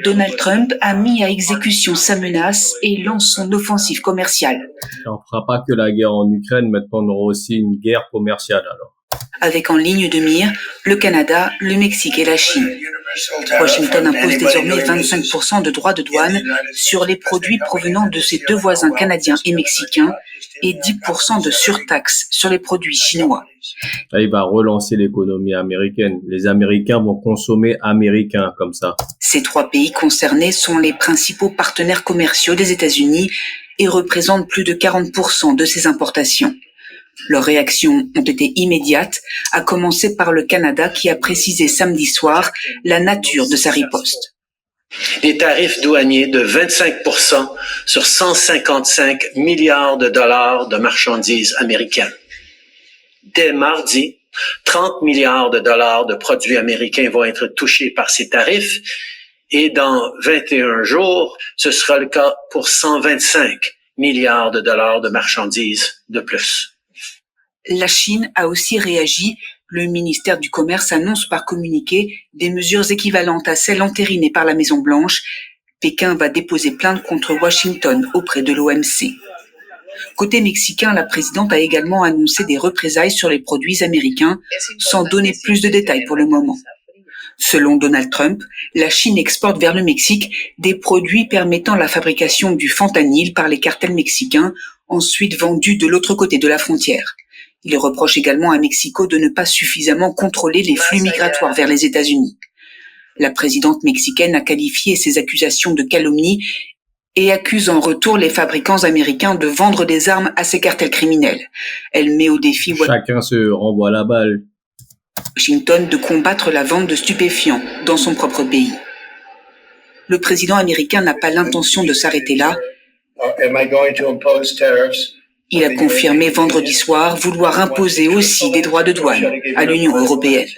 Donald Trump a mis à exécution sa menace et lance son offensive commerciale. Et on ne fera pas que la guerre en Ukraine, maintenant on aura aussi une guerre commerciale alors. Avec en ligne de mire le Canada, le Mexique et la Chine. Washington impose désormais 25% de droits de douane sur les produits provenant de ses deux voisins canadiens et mexicains et 10% de surtaxe sur les produits chinois. Là, il va relancer l'économie américaine. Les Américains vont consommer américain comme ça. Ces trois pays concernés sont les principaux partenaires commerciaux des États-Unis et représentent plus de 40% de ses importations. Leurs réactions ont été immédiates, à commencer par le Canada qui a précisé samedi soir la nature de sa riposte. Des tarifs douaniers de 25% sur 155 milliards de dollars de marchandises américaines. Dès mardi, 30 milliards de dollars de produits américains vont être touchés par ces tarifs et dans 21 jours, ce sera le cas pour 125 milliards de dollars de marchandises de plus. La Chine a aussi réagi. Le ministère du Commerce annonce par communiqué des mesures équivalentes à celles entérinées par la Maison-Blanche. Pékin va déposer plainte contre Washington auprès de l'OMC. Côté mexicain, la présidente a également annoncé des représailles sur les produits américains, sans donner plus de détails pour le moment. Selon Donald Trump, la Chine exporte vers le Mexique des produits permettant la fabrication du fentanyl par les cartels mexicains, ensuite vendus de l'autre côté de la frontière. Il reproche également à Mexico de ne pas suffisamment contrôler les flux migratoires vers les États-Unis. La présidente mexicaine a qualifié ces accusations de calomnie et accuse en retour les fabricants américains de vendre des armes à ces cartels criminels. Elle met au défi Chacun se renvoie la balle. Washington de combattre la vente de stupéfiants dans son propre pays. Le président américain n'a pas l'intention de s'arrêter là. Il a confirmé vendredi soir vouloir imposer aussi des droits de douane à l'Union européenne.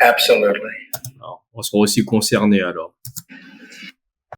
Alors, on sera aussi concernés alors.